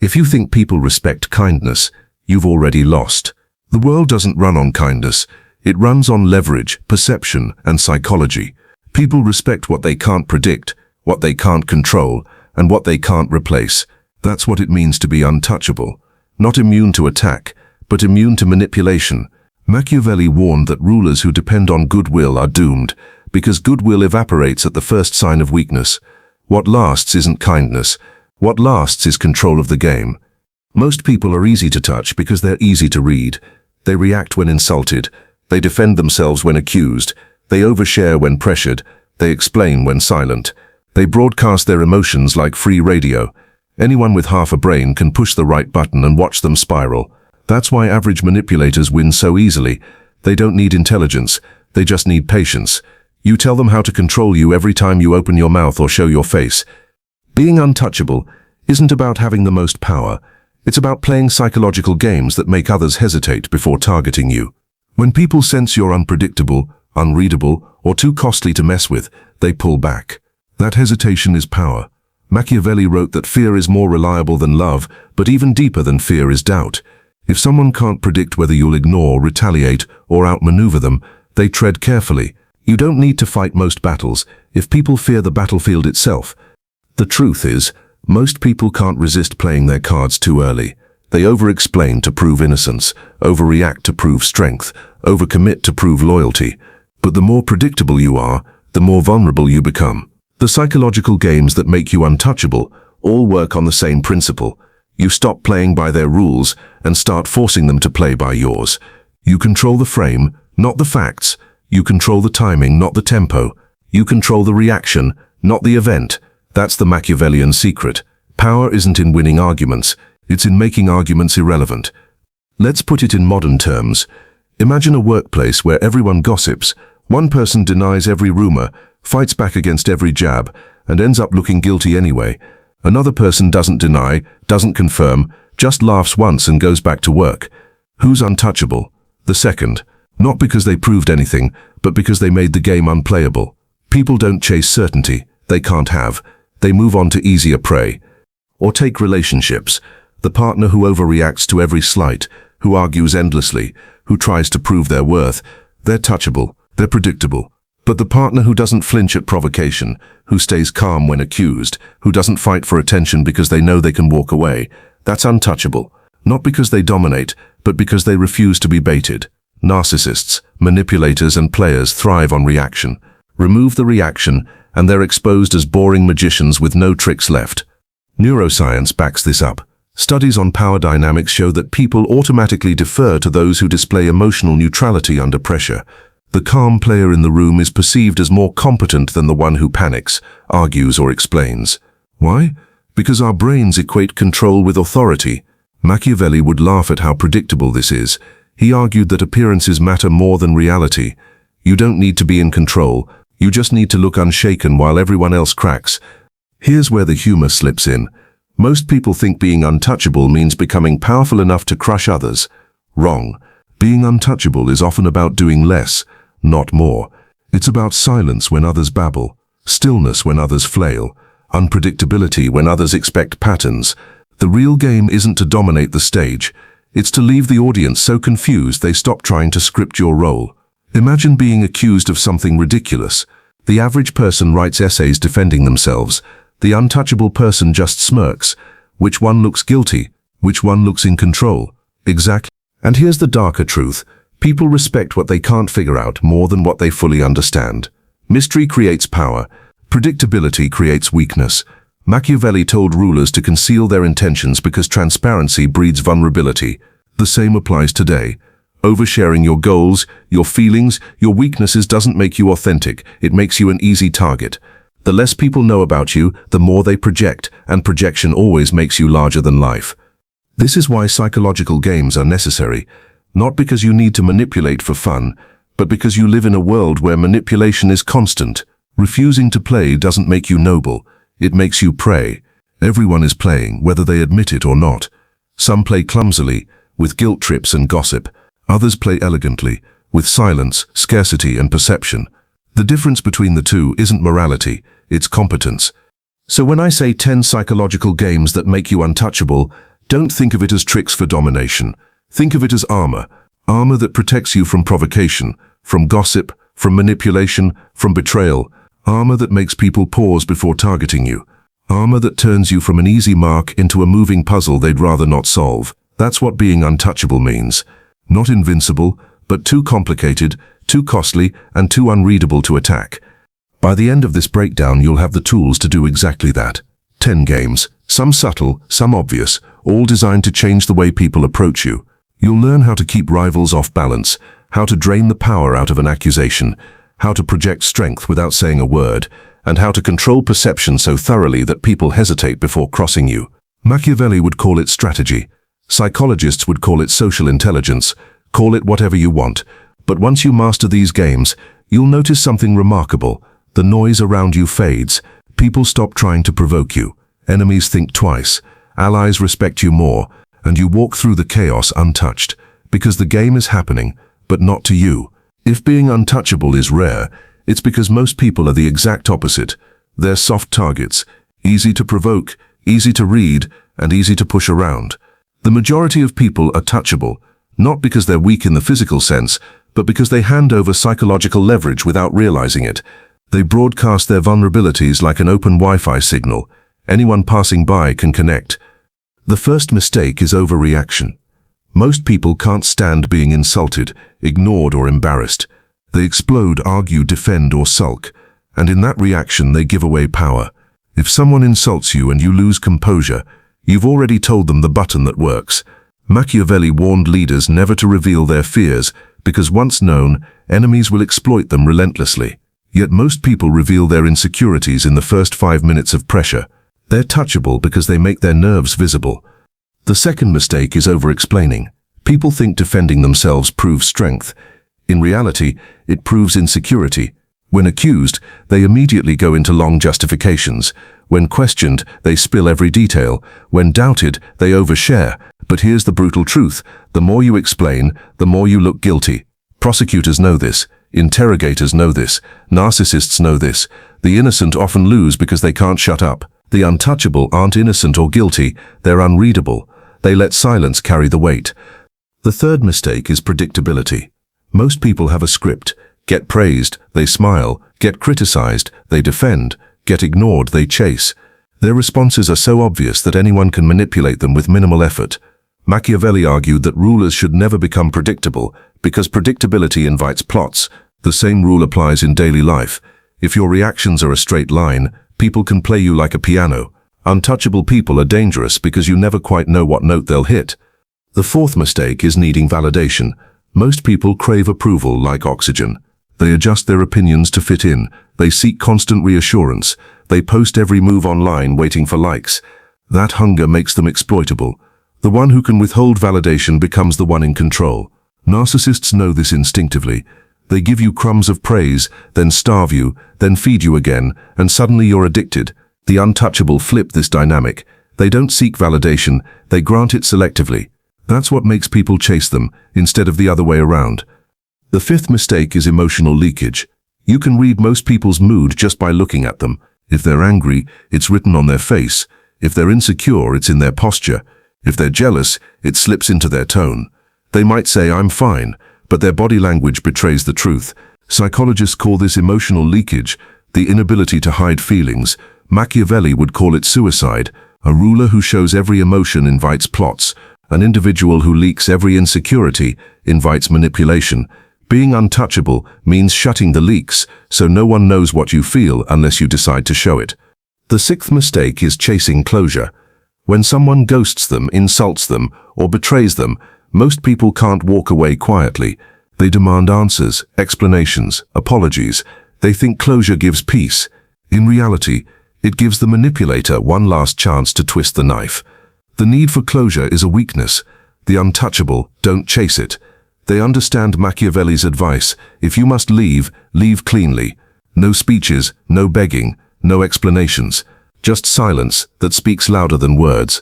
If you think people respect kindness, you've already lost. The world doesn't run on kindness. It runs on leverage, perception, and psychology. People respect what they can't predict, what they can't control, and what they can't replace. That's what it means to be untouchable. Not immune to attack, but immune to manipulation. Machiavelli warned that rulers who depend on goodwill are doomed, because goodwill evaporates at the first sign of weakness. What lasts isn't kindness. What lasts is control of the game. Most people are easy to touch because they're easy to read. They react when insulted. They defend themselves when accused. They overshare when pressured. They explain when silent. They broadcast their emotions like free radio. Anyone with half a brain can push the right button and watch them spiral. That's why average manipulators win so easily. They don't need intelligence. They just need patience. You tell them how to control you every time you open your mouth or show your face. Being untouchable isn't about having the most power. It's about playing psychological games that make others hesitate before targeting you. When people sense you're unpredictable, unreadable, or too costly to mess with, they pull back. That hesitation is power. Machiavelli wrote that fear is more reliable than love, but even deeper than fear is doubt. If someone can't predict whether you'll ignore, retaliate, or outmaneuver them, they tread carefully. You don't need to fight most battles if people fear the battlefield itself. The truth is, most people can't resist playing their cards too early. They over-explain to prove innocence, overreact to prove strength, overcommit to prove loyalty. But the more predictable you are, the more vulnerable you become. The psychological games that make you untouchable all work on the same principle. You stop playing by their rules and start forcing them to play by yours. You control the frame, not the facts. You control the timing, not the tempo. You control the reaction, not the event. That's the Machiavellian secret. Power isn't in winning arguments. It's in making arguments irrelevant. Let's put it in modern terms. Imagine a workplace where everyone gossips. One person denies every rumor, fights back against every jab, and ends up looking guilty anyway. Another person doesn't deny, doesn't confirm, just laughs once and goes back to work. Who's untouchable? The second. Not because they proved anything, but because they made the game unplayable. People don't chase certainty. They can't have. They move on to easier prey. Or take relationships. The partner who overreacts to every slight, who argues endlessly, who tries to prove their worth. They're touchable. They're predictable. But the partner who doesn't flinch at provocation, who stays calm when accused, who doesn't fight for attention because they know they can walk away, that's untouchable. Not because they dominate, but because they refuse to be baited. Narcissists, manipulators, and players thrive on reaction. Remove the reaction, and they're exposed as boring magicians with no tricks left. Neuroscience backs this up. Studies on power dynamics show that people automatically defer to those who display emotional neutrality under pressure. The calm player in the room is perceived as more competent than the one who panics, argues, or explains. Why? Because our brains equate control with authority. Machiavelli would laugh at how predictable this is. He argued that appearances matter more than reality. You don't need to be in control. You just need to look unshaken while everyone else cracks. Here's where the humor slips in. Most people think being untouchable means becoming powerful enough to crush others. Wrong. Being untouchable is often about doing less, not more. It's about silence when others babble, stillness when others flail, unpredictability when others expect patterns. The real game isn't to dominate the stage. It's to leave the audience so confused they stop trying to script your role. Imagine being accused of something ridiculous. The average person writes essays defending themselves. The untouchable person just smirks. Which one looks guilty? Which one looks in control? Exactly. And here's the darker truth. People respect what they can't figure out more than what they fully understand. Mystery creates power. Predictability creates weakness. Machiavelli told rulers to conceal their intentions because transparency breeds vulnerability. The same applies today. Oversharing your goals, your feelings, your weaknesses doesn't make you authentic. It makes you an easy target. The less people know about you, the more they project, and projection always makes you larger than life. This is why psychological games are necessary. Not because you need to manipulate for fun, but because you live in a world where manipulation is constant. Refusing to play doesn't make you noble. It makes you prey. Everyone is playing, whether they admit it or not. Some play clumsily, with guilt trips and gossip. Others play elegantly, with silence, scarcity, and perception. The difference between the two isn't morality, it's competence. So when I say 10 psychological games that make you untouchable, Don't think of it as tricks for domination. Think of it as armor. Armor that protects you from provocation, from gossip, from manipulation, from betrayal. Armor that makes people pause before targeting you. Armor that turns you from an easy mark into a moving puzzle they'd rather not solve. That's what being untouchable means. Not invincible, but too complicated, too costly, and too unreadable to attack. By the end of this breakdown, you'll have the tools to do exactly that. 10 games, some subtle, some obvious, all designed to change the way people approach you. You'll learn how to keep rivals off balance, how to drain the power out of an accusation, how to project strength without saying a word, and how to control perception so thoroughly that people hesitate before crossing you. Machiavelli would call it strategy. Psychologists would call it social intelligence. Call it whatever you want. But once you master these games, you'll notice something remarkable. The noise around you fades. People stop trying to provoke you. Enemies think twice. Allies respect you more. And you walk through the chaos untouched. Because the game is happening, but not to you. If being untouchable is rare, it's because most people are the exact opposite. They're soft targets, easy to provoke, easy to read, and easy to push around. The majority of people are touchable, not because they're weak in the physical sense, but because they hand over psychological leverage without realizing it. They broadcast their vulnerabilities like an open Wi-Fi signal. Anyone passing by can connect. The first mistake is overreaction. Most people can't stand being insulted, ignored, or embarrassed. They explode, argue, defend, or sulk, and in that reaction they give away power. If someone insults you and you lose composure, you've already told them the button that works. Machiavelli warned leaders never to reveal their fears, because once known, enemies will exploit them relentlessly. Yet most people reveal their insecurities in the first 5 minutes of pressure. They're touchable because they make their nerves visible. The second mistake is over-explaining. People think defending themselves proves strength. In reality, it proves insecurity. When accused, they immediately go into long justifications. When questioned, they spill every detail. When doubted, they overshare. But here's the brutal truth. The more you explain, the more you look guilty. Prosecutors know this. Interrogators know this. Narcissists know this. The innocent often lose because they can't shut up. The untouchable aren't innocent or guilty. They're unreadable. They let silence carry the weight. The third mistake is predictability. Most people have a script. Get praised, they smile. Get criticized, they defend. Get ignored, they chase. Their responses are so obvious that anyone can manipulate them with minimal effort. Machiavelli argued that rulers should never become predictable, because predictability invites plots. The same rule applies in daily life. If your reactions are a straight line, people can play you like a piano. Untouchable people are dangerous because you never quite know what note they'll hit. The fourth mistake is needing validation. Most people crave approval like oxygen. They adjust their opinions to fit in. They seek constant reassurance. They post every move online waiting for likes. That hunger makes them exploitable. The one who can withhold validation becomes the one in control. Narcissists know this instinctively. They give you crumbs of praise, then starve you, then feed you again, and suddenly you're addicted. The untouchable flip this dynamic. They don't seek validation, they grant it selectively. That's what makes people chase them, instead of the other way around. The fifth mistake is emotional leakage. You can read most people's mood just by looking at them. If they're angry, it's written on their face. If they're insecure, it's in their posture. If they're jealous, it slips into their tone. They might say, "I'm fine," but their body language betrays the truth. Psychologists call this emotional leakage, the inability to hide feelings. Machiavelli would call it suicide. A ruler who shows every emotion invites plots. An individual who leaks every insecurity invites manipulation. Being untouchable means shutting the leaks, so no one knows what you feel unless you decide to show it. The sixth mistake is chasing closure. When someone ghosts them, insults them, or betrays them, most people can't walk away quietly. They demand answers, explanations, apologies. They think closure gives peace. In reality, it gives the manipulator one last chance to twist the knife. The need for closure is a weakness. The untouchable don't chase it. They understand Machiavelli's advice: if you must leave, leave cleanly. No speeches, no begging, no explanations. Just silence that speaks louder than words.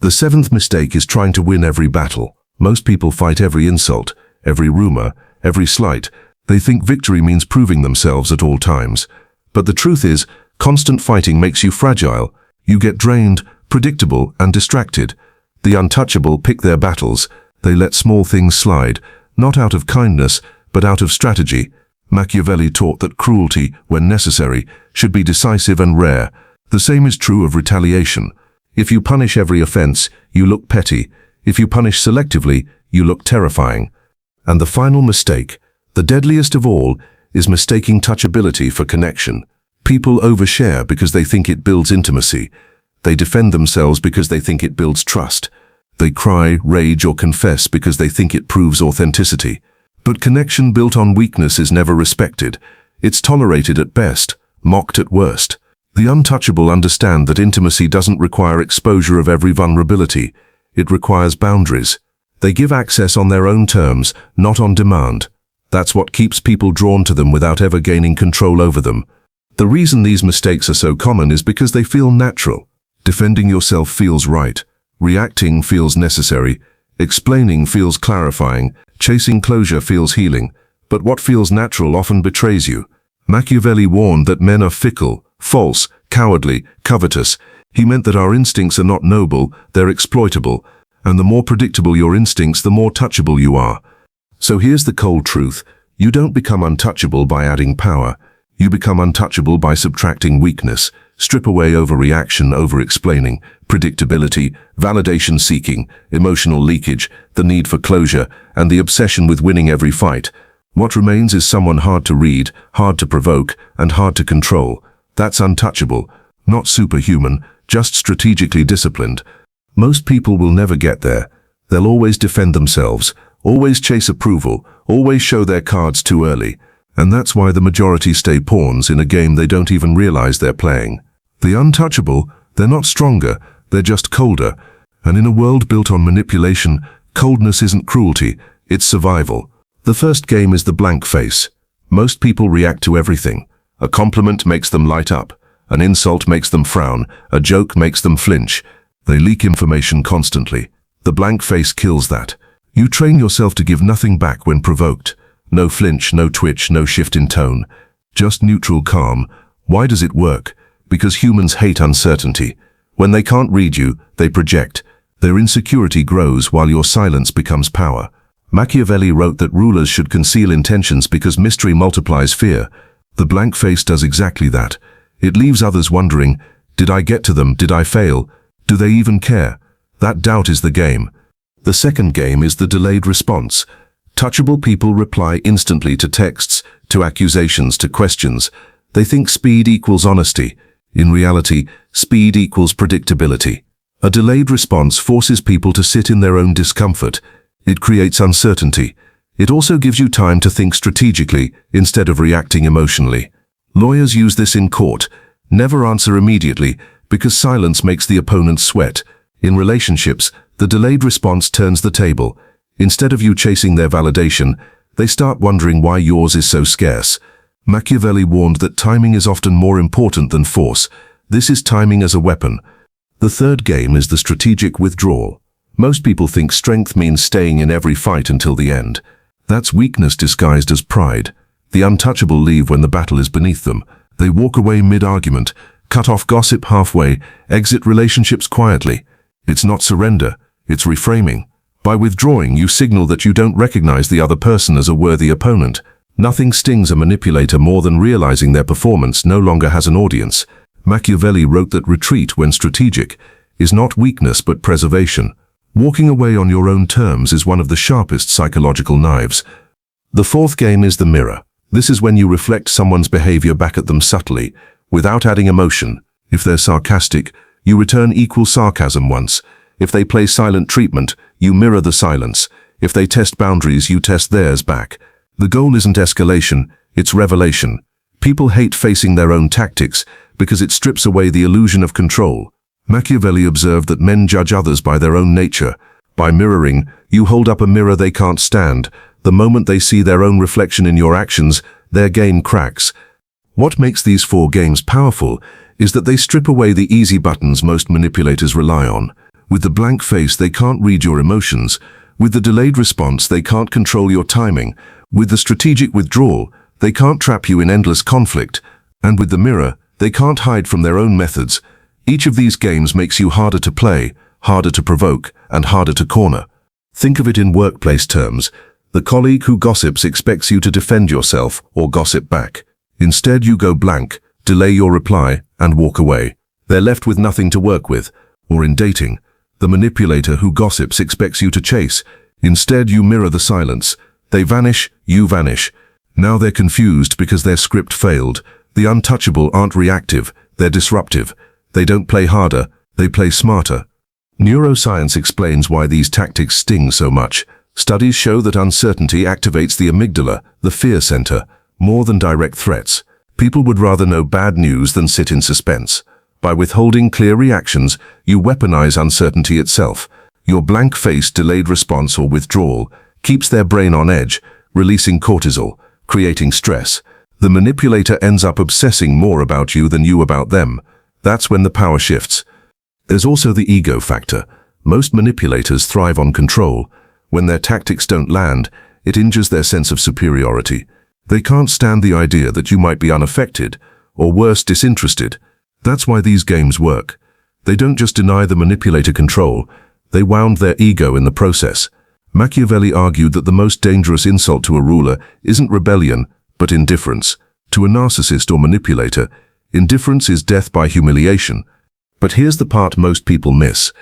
The seventh mistake is trying to win every battle. Most people fight every insult, every rumor, every slight. They think victory means proving themselves at all times. But the truth is, constant fighting makes you fragile. You get drained, predictable, and distracted. The untouchable pick their battles. They let small things slide, not out of kindness, but out of strategy. Machiavelli taught that cruelty, when necessary, should be decisive and rare. The same is true of retaliation. If you punish every offense, you look petty. If you punish selectively, you look terrifying. And the final mistake, the deadliest of all, is mistaking touchability for connection. People overshare because they think it builds intimacy. They defend themselves because they think it builds trust. They cry, rage, or confess because they think it proves authenticity. But connection built on weakness is never respected. It's tolerated at best, mocked at worst. The untouchable understand that intimacy doesn't require exposure of every vulnerability. It requires boundaries. They give access on their own terms, not on demand. That's what keeps people drawn to them without ever gaining control over them. The reason these mistakes are so common is because they feel natural. Defending yourself feels right. Reacting feels necessary. Explaining feels clarifying. Chasing closure feels healing. But what feels natural often betrays you. Machiavelli warned that men are fickle, false, cowardly, covetous. He meant that our instincts are not noble, they're exploitable. And the more predictable your instincts, the more touchable you are. So here's the cold truth. You don't become untouchable by adding power. You become untouchable by subtracting weakness. Strip away overreaction, over-explaining, predictability, validation-seeking, emotional leakage, the need for closure, and the obsession with winning every fight. What remains is someone hard to read, hard to provoke, and hard to control. That's untouchable. Not superhuman, just strategically disciplined. Most people will never get there. They'll always defend themselves, always chase approval, always show their cards too early. And that's why the majority stay pawns in a game they don't even realize they're playing. The untouchable, they're not stronger, they're just colder. And in a world built on manipulation, coldness isn't cruelty, it's survival. The first game is the blank face. Most people react to everything. A compliment makes them light up. An insult makes them frown. A joke makes them flinch. They leak information constantly. The blank face kills that. You train yourself to give nothing back when provoked. No flinch, no twitch, no shift in tone. Just neutral calm. Why does it work? Because humans hate uncertainty. When they can't read you, they project. Their insecurity grows while your silence becomes power. Machiavelli wrote that rulers should conceal intentions because mystery multiplies fear. The blank face does exactly that. It leaves others wondering, did I get to them? Did I fail? Do they even care? That doubt is the game. The second game is the delayed response. Touchable people reply instantly to texts, to accusations, to questions. They think speed equals honesty. In reality, speed equals predictability. A delayed response forces people to sit in their own discomfort. It creates uncertainty. It also gives you time to think strategically instead of reacting emotionally. Lawyers use this in court. Never answer immediately, because silence makes the opponent sweat. In relationships, the delayed response turns the table. Instead of you chasing their validation, they start wondering why yours is so scarce. Machiavelli warned that timing is often more important than force. This is timing as a weapon. The third game is the strategic withdrawal. Most people think strength means staying in every fight until the end. That's weakness disguised as pride. The untouchable leave when the battle is beneath them. They walk away mid-argument, cut off gossip halfway, exit relationships quietly. It's not surrender, it's reframing. By withdrawing, you signal that you don't recognize the other person as a worthy opponent. Nothing stings a manipulator more than realizing their performance no longer has an audience. Machiavelli wrote that retreat, when strategic, is not weakness but preservation. Walking away on your own terms is one of the sharpest psychological knives. The fourth game is the mirror. This is when you reflect someone's behavior back at them subtly, without adding emotion. If they're sarcastic, you return equal sarcasm once. If they play silent treatment, you mirror the silence. If they test boundaries, you test theirs back. The goal isn't escalation, it's revelation. People hate facing their own tactics because it strips away the illusion of control. Machiavelli observed that men judge others by their own nature. By mirroring, you hold up a mirror they can't stand. The moment they see their own reflection in your actions, their game cracks. What makes these four games powerful is that they strip away the easy buttons most manipulators rely on. With the blank face, they can't read your emotions. With the delayed response, they can't control your timing. With the strategic withdrawal, they can't trap you in endless conflict. And with the mirror, they can't hide from their own methods. Each of these games makes you harder to play, harder to provoke, and harder to corner. Think of it in workplace terms. The colleague who gossips expects you to defend yourself or gossip back. Instead, you go blank, delay your reply, and walk away. They're left with nothing to work with. Or in dating, the manipulator who gossips expects you to chase. Instead, you mirror the silence. They vanish, you vanish. Now they're confused because their script failed. The untouchable aren't reactive, they're disruptive. They don't play harder, they play smarter. Neuroscience explains why these tactics sting so much. Studies show that uncertainty activates the amygdala, the fear center, more than direct threats. People would rather know bad news than sit in suspense. By withholding clear reactions, you weaponize uncertainty itself. Your blank-faced delayed response or withdrawal keeps their brain on edge, releasing cortisol, creating stress. The manipulator ends up obsessing more about you than you about them. That's when the power shifts. There's also the ego factor. Most manipulators thrive on control. When their tactics don't land, it injures their sense of superiority. They can't stand the idea that you might be unaffected, or worse, disinterested. That's why these games work. They don't just deny the manipulator control, they wound their ego in the process. Machiavelli argued that the most dangerous insult to a ruler isn't rebellion, but indifference. To a narcissist or manipulator, indifference is death by humiliation. But here's the part most people miss.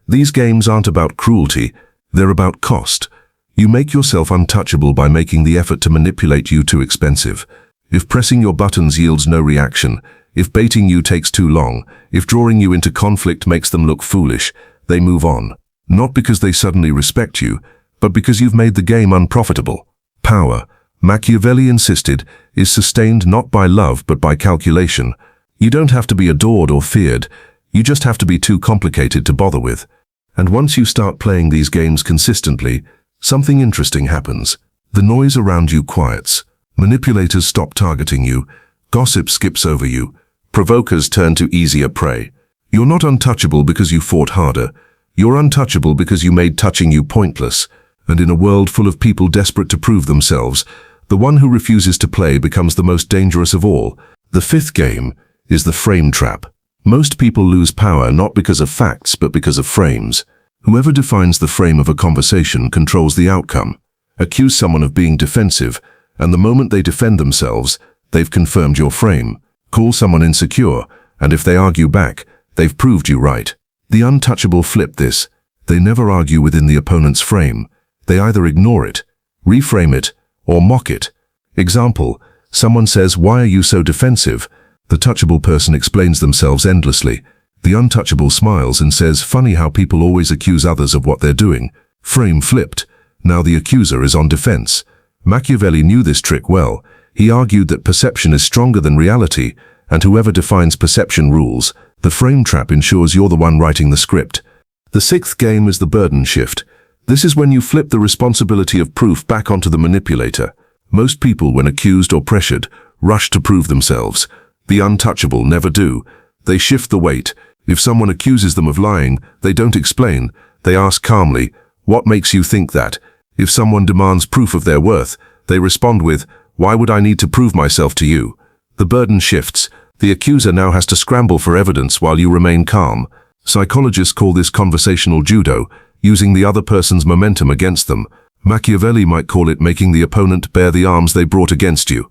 These games aren't about cruelty, they're about cost. You make yourself untouchable by making the effort to manipulate you too expensive. If pressing your buttons yields no reaction, if baiting you takes too long, if drawing you into conflict makes them look foolish, they move on. Not because they suddenly respect you, but because you've made the game unprofitable. Power, Machiavelli insisted, is sustained not by love but by calculation. You don't have to be adored or feared, you just have to be too complicated to bother with. And once you start playing these games consistently, something interesting happens. The noise around you quiets. Manipulators stop targeting you. Gossip skips over you. Provokers turn to easier prey. You're not untouchable because you fought harder. You're untouchable because you made touching you pointless. And in a world full of people desperate to prove themselves, the one who refuses to play becomes the most dangerous of all. The fifth game is the frame trap. Most people lose power not because of facts but because of frames. Whoever defines the frame of a conversation controls the outcome. Accuse someone of being defensive, and the moment they defend themselves, they've confirmed your frame. Call someone insecure, and if they argue back, they've proved you right. The untouchable flip this. They never argue within the opponent's frame. They either ignore it, reframe it, or mock it. Example, someone says, "Why are you so defensive?" The touchable person explains themselves endlessly. The untouchable smiles and says, "Funny how people always accuse others of what they're doing." Frame flipped. Now the accuser is on defense. Machiavelli knew this trick well. He argued that perception is stronger than reality, and whoever defines perception rules. The frame trap ensures you're the one writing the script. The sixth game is the burden shift. This is when you flip the responsibility of proof back onto the manipulator. Most people, when accused or pressured, rush to prove themselves. The untouchable never do. They shift the weight. If someone accuses them of lying, they don't explain. They ask calmly, "What makes you think that?" If someone demands proof of their worth, they respond with, "Why would I need to prove myself to you?" The burden shifts. The accuser now has to scramble for evidence while you remain calm. Psychologists call this conversational judo, using the other person's momentum against them. Machiavelli might call it making the opponent bear the arms they brought against you.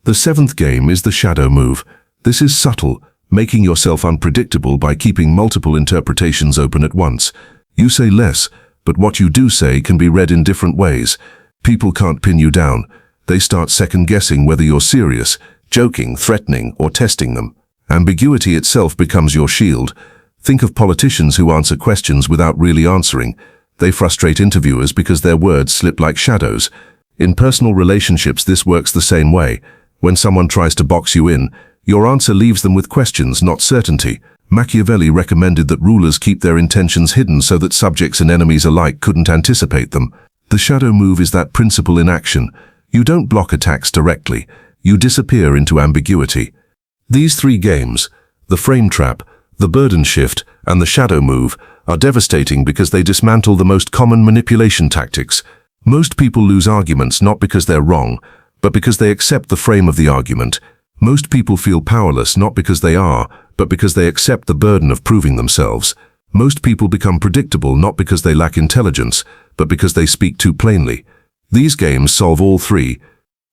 The seventh game is the shadow move. This is subtle, making yourself unpredictable by keeping multiple interpretations open at once. You say less, but what you do say can be read in different ways. People can't pin you down. They start second-guessing whether you're serious, joking, threatening, or testing them. Ambiguity itself becomes your shield. Think of politicians who answer questions without really answering. They frustrate interviewers because their words slip like shadows. In personal relationships, this works the same way. When someone tries to box you in, your answer leaves them with questions, not certainty. Machiavelli recommended that rulers keep their intentions hidden so that subjects and enemies alike couldn't anticipate them. The shadow move is that principle in action. You don't block attacks directly. You disappear into ambiguity. These three games, the frame trap, the burden shift, and the shadow move, are devastating because they dismantle the most common manipulation tactics. Most people lose arguments not because they're wrong, but because they accept the frame of the argument. Most people feel powerless not because they are, but because they accept the burden of proving themselves. Most people become predictable not because they lack intelligence, but because they speak too plainly. These games solve all three.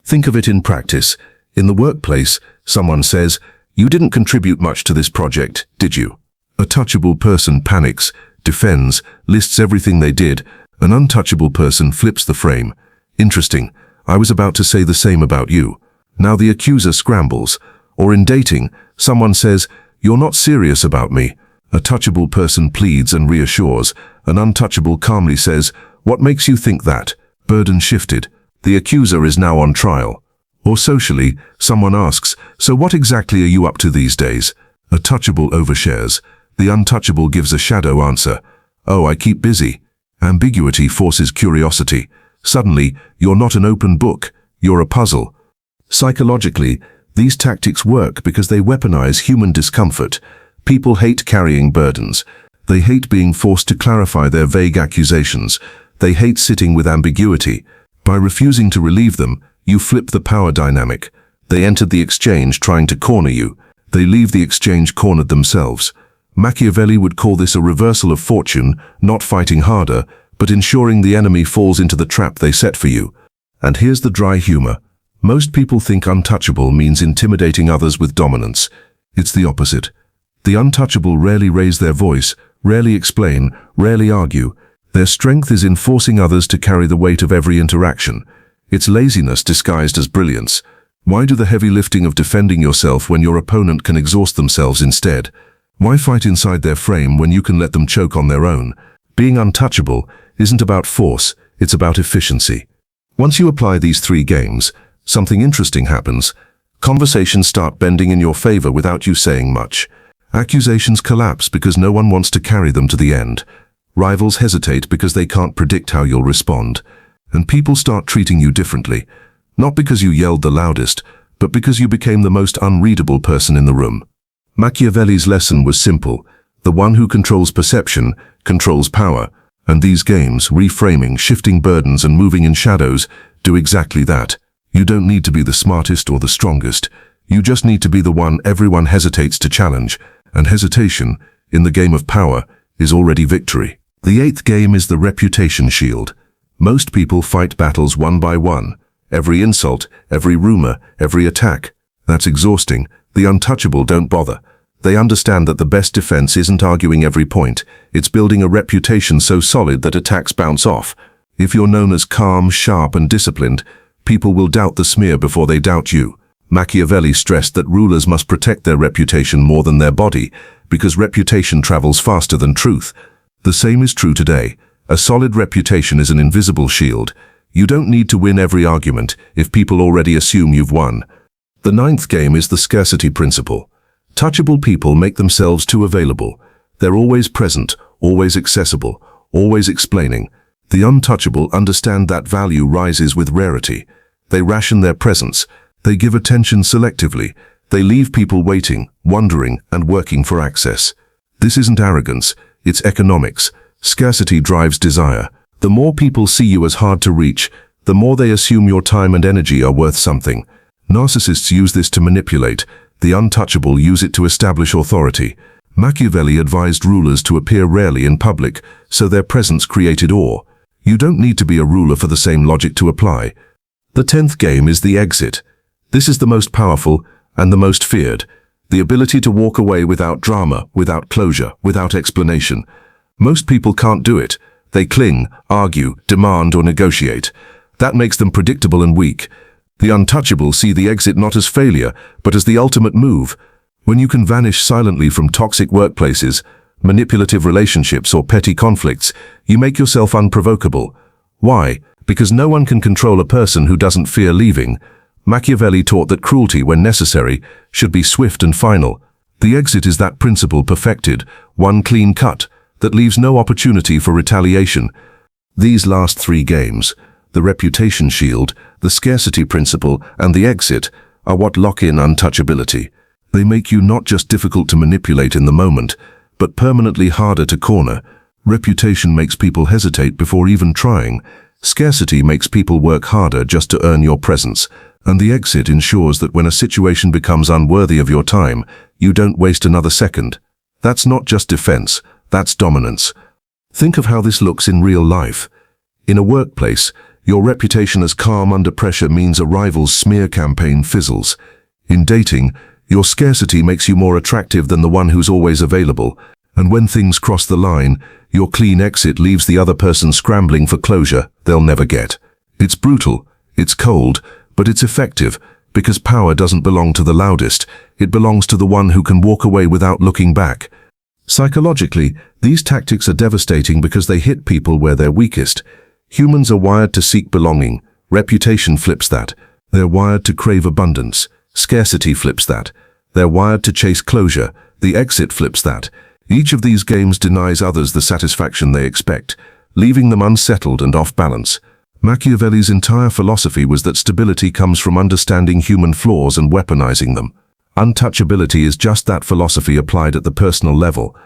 Think of it in practice. In the workplace, someone says, "You didn't contribute much to this project, did you?" A touchable person panics, defends, lists everything they did. An untouchable person flips the frame. "Interesting. I was about to say the same about you." Now the accuser scrambles. Or in dating, someone says, "You're not serious about me." A touchable person pleads and reassures. An untouchable calmly says, "What makes you think that?" Burden shifted. The accuser is now on trial. Or socially, someone asks, "So what exactly are you up to these days?" A touchable overshares. The untouchable gives a shadow answer. "Oh, I keep busy." Ambiguity forces curiosity. Suddenly, you're not an open book, you're a puzzle. Psychologically, these tactics work because they weaponize human discomfort. People hate carrying burdens. They hate being forced to clarify their vague accusations. They hate sitting with ambiguity. By refusing to relieve them, you flip the power dynamic. They entered the exchange trying to corner you. They leave the exchange cornered themselves. Machiavelli would call this a reversal of fortune, not fighting harder, but ensuring the enemy falls into the trap they set for you. And here's the dry humor. Most people think untouchable means intimidating others with dominance. It's the opposite. The untouchable rarely raise their voice, rarely explain, rarely argue. Their strength is in forcing others to carry the weight of every interaction. It's laziness disguised as brilliance. Why do the heavy lifting of defending yourself when your opponent can exhaust themselves instead? Why fight inside their frame when you can let them choke on their own? Being untouchable isn't about force, it's about efficiency. Once you apply these three games, something interesting happens. Conversations start bending in your favor without you saying much. Accusations collapse because no one wants to carry them to the end. Rivals hesitate because they can't predict how you'll respond. And people start treating you differently. Not because you yelled the loudest, but because you became the most unreadable person in the room. Machiavelli's lesson was simple. The one who controls perception controls power. And these games, reframing, shifting burdens and moving in shadows, do exactly that. You don't need to be the smartest or the strongest. You just need to be the one everyone hesitates to challenge. And hesitation, in the game of power, is already victory. The eighth game is the reputation shield. Most people fight battles one by one. Every insult, every rumor, every attack. That's exhausting. The untouchable don't bother. They understand that the best defense isn't arguing every point. It's building a reputation so solid that attacks bounce off. If you're known as calm, sharp, and disciplined, people will doubt the smear before they doubt you. Machiavelli stressed that rulers must protect their reputation more than their body, because reputation travels faster than truth. The same is true today. A solid reputation is an invisible shield. You don't need to win every argument if people already assume you've won. The ninth game is the scarcity principle. Touchable people make themselves too available. They're always present, always accessible, always explaining. The untouchable understand that value rises with rarity. They ration their presence. They give attention selectively. They leave people waiting, wondering, and working for access. This isn't arrogance, it's economics. Scarcity drives desire. The more people see you as hard to reach, the more they assume your time and energy are worth something. Narcissists use this to manipulate. The untouchable use it to establish authority. Machiavelli advised rulers to appear rarely in public, so their presence created awe. You don't need to be a ruler for the same logic to apply. The 10th game is the exit. This is the most powerful and the most feared. The ability to walk away without drama, without closure, without explanation. Most people can't do it. They cling, argue, demand, or negotiate. That makes them predictable and weak. The untouchable see the exit not as failure, but as the ultimate move. When you can vanish silently from toxic workplaces, manipulative relationships, or petty conflicts, you make yourself unprovocable. Why? Because no one can control a person who doesn't fear leaving. Machiavelli taught that cruelty, when necessary, should be swift and final. The exit is that principle perfected, one clean cut, that leaves no opportunity for retaliation. These last three games, the reputation shield, the scarcity principle, and the exit, are what lock in untouchability. They make you not just difficult to manipulate in the moment, but permanently harder to corner. Reputation makes people hesitate before even trying. Scarcity makes people work harder just to earn your presence. And the exit ensures that when a situation becomes unworthy of your time, you don't waste another second. That's not just defense, That's dominance. Think of how this looks in real life. In a workplace, your reputation as calm under pressure means a rival's smear campaign fizzles. In dating, your scarcity makes you more attractive than the one who's always available, and when things cross the line, your clean exit leaves the other person scrambling for closure they'll never get. It's brutal, it's cold, but it's effective, because power doesn't belong to the loudest, it belongs to the one who can walk away without looking back. Psychologically, these tactics are devastating because they hit people where they're weakest. Humans are wired to seek belonging. Reputation flips that. They're wired to crave abundance. Scarcity flips that. They're wired to chase closure. The exit flips that. Each of these games denies others the satisfaction they expect, leaving them unsettled and off balance. Machiavelli's entire philosophy was that stability comes from understanding human flaws and weaponizing them. Untouchability is just that philosophy applied at the personal level.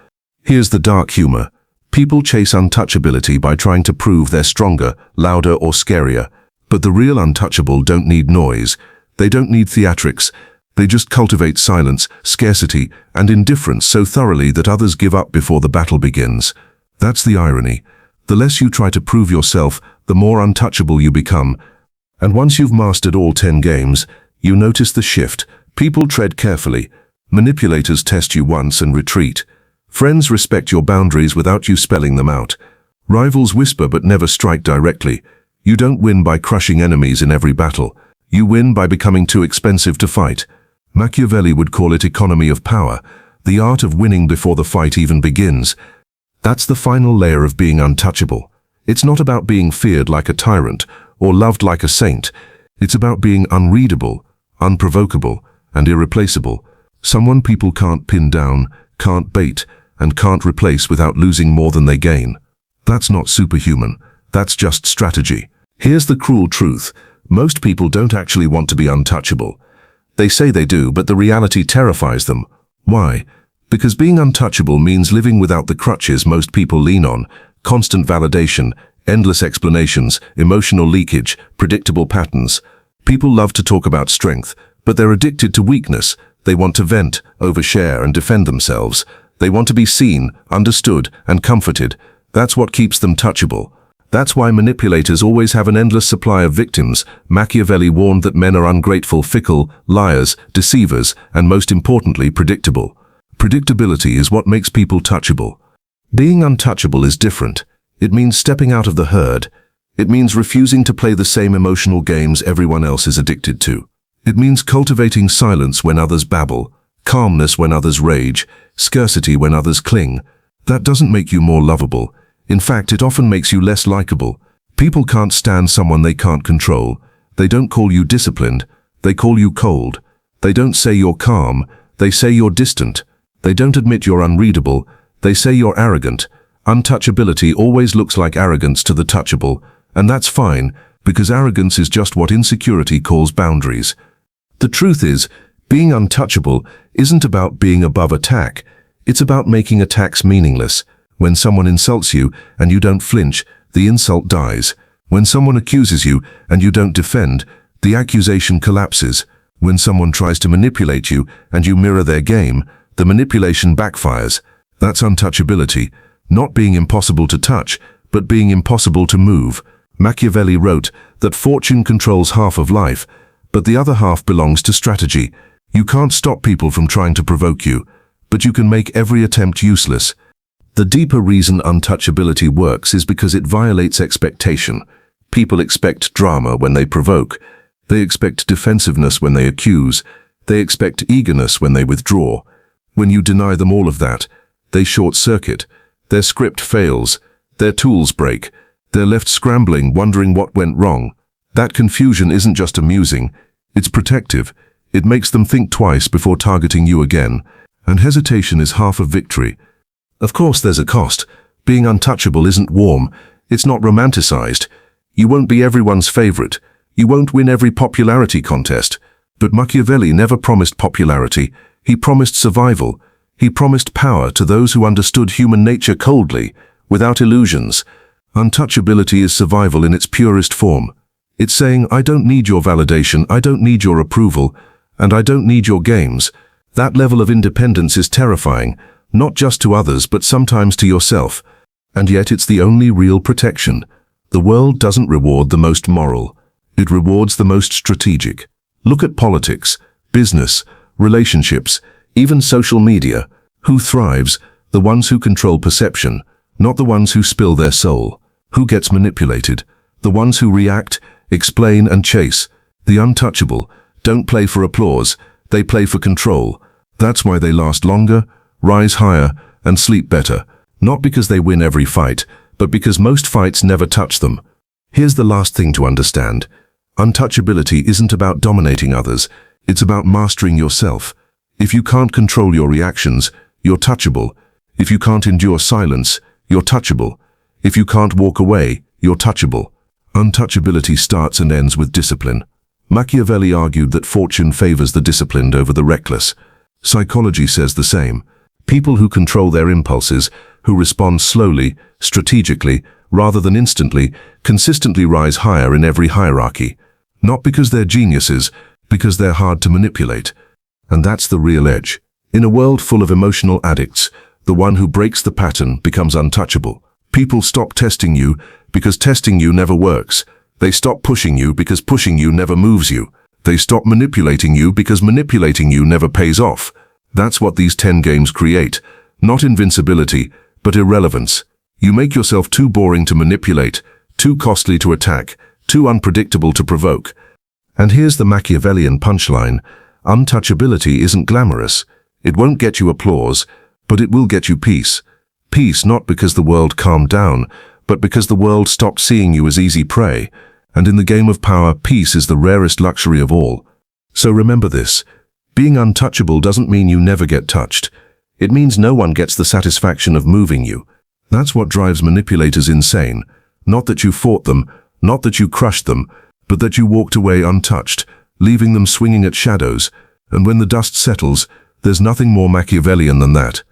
Here's the dark humor. People chase untouchability by trying to prove they're stronger, louder, or scarier. But the real untouchable don't need noise. They don't need theatrics. They just cultivate silence, scarcity, and indifference so thoroughly that others give up before the battle begins. That's the irony. The less you try to prove yourself, the more untouchable you become. And once you've mastered all 10 games, you notice the shift. People tread carefully. Manipulators test you once and retreat. Friends respect your boundaries without you spelling them out. Rivals whisper but never strike directly. You don't win by crushing enemies in every battle. You win by becoming too expensive to fight. Machiavelli would call it economy of power, the art of winning before the fight even begins. That's the final layer of being untouchable. It's not about being feared like a tyrant or loved like a saint. It's about being unreadable, unprovocable, and irreplaceable. Someone people can't pin down, can't bait, and can't replace without losing more than they gain. That's not superhuman. That's just strategy. Here's the cruel truth. Most people don't actually want to be untouchable. They say they do, but the reality terrifies them. Why? Because being untouchable means living without the crutches most people lean on: constant validation, endless explanations, emotional leakage, predictable patterns. People love to talk about strength, but they're addicted to weakness. They want to vent, overshare, and defend themselves. They want to be seen, understood, and comforted. That's what keeps them touchable. That's why manipulators always have an endless supply of victims. Machiavelli warned that men are ungrateful, fickle, liars, deceivers, and most importantly, predictable. Predictability is what makes people touchable. Being untouchable is different. It means stepping out of the herd. It means refusing to play the same emotional games everyone else is addicted to. It means cultivating silence when others babble, calmness when others rage, scarcity when others cling. That doesn't make you more lovable. In fact, it often makes you less likable. People can't stand someone they can't control. They don't call you disciplined. They call you cold. They don't say you're calm. They say you're distant. They don't admit you're unreadable. They say you're arrogant. Untouchability always looks like arrogance to the touchable, and that's fine, because arrogance is just what insecurity calls boundaries. The truth is, being untouchable isn't about being above attack. It's about making attacks meaningless. When someone insults you and you don't flinch, the insult dies. When someone accuses you and you don't defend, the accusation collapses. When someone tries to manipulate you and you mirror their game, the manipulation backfires. That's untouchability. Not being impossible to touch, but being impossible to move. Machiavelli wrote that fortune controls half of life, but the other half belongs to strategy. You can't stop people from trying to provoke you, but you can make every attempt useless. The deeper reason untouchability works is because it violates expectation. People expect drama when they provoke. They expect defensiveness when they accuse. They expect eagerness when they withdraw. When you deny them all of that, they short-circuit. Their script fails. Their tools break. They're left scrambling, wondering what went wrong. That confusion isn't just amusing. It's protective. It makes them think twice before targeting you again. And hesitation is half of victory. Of course, there's a cost. Being untouchable isn't warm. It's not romanticized. You won't be everyone's favorite. You won't win every popularity contest. But Machiavelli never promised popularity. He promised survival. He promised power to those who understood human nature coldly, without illusions. Untouchability is survival in its purest form. It's saying, I don't need your validation, I don't need your approval, and I don't need your games. That level of independence is terrifying, not just to others but sometimes to yourself. And yet it's the only real protection. The world doesn't reward the most moral. It rewards the most strategic. Look at politics, business, relationships, even social media. Who thrives? The ones who control perception, not the ones who spill their soul. Who gets manipulated? The ones who react, explain and chase. The untouchable don't play for applause, they play for control. That's why they last longer, rise higher, and sleep better. Not because they win every fight, but because most fights never touch them. Here's the last thing to understand. Untouchability isn't about dominating others, it's about mastering yourself. If you can't control your reactions, you're touchable. If you can't endure silence, you're touchable. If you can't walk away, you're touchable. Untouchability starts and ends with discipline. Machiavelli argued that fortune favors the disciplined over the reckless. Psychology says the same. People who control their impulses, who respond slowly, strategically, rather than instantly, consistently rise higher in every hierarchy. Not because they're geniuses, because they're hard to manipulate. And that's the real edge. In a world full of emotional addicts, the one who breaks the pattern becomes untouchable. People stop testing you because testing you never works. They stop pushing you because pushing you never moves you. They stop manipulating you because manipulating you never pays off. That's what these 10 games create. Not invincibility, but irrelevance. You make yourself too boring to manipulate, too costly to attack, too unpredictable to provoke. And here's the Machiavellian punchline. Untouchability isn't glamorous. It won't get you applause, but it will get you peace. Peace not because the world calmed down, but because the world stopped seeing you as easy prey. And in the game of power, peace is the rarest luxury of all. So remember this. Being untouchable doesn't mean you never get touched. It means no one gets the satisfaction of moving you. That's what drives manipulators insane. Not that you fought them, not that you crushed them, but that you walked away untouched, leaving them swinging at shadows. And when the dust settles, there's nothing more Machiavellian than that.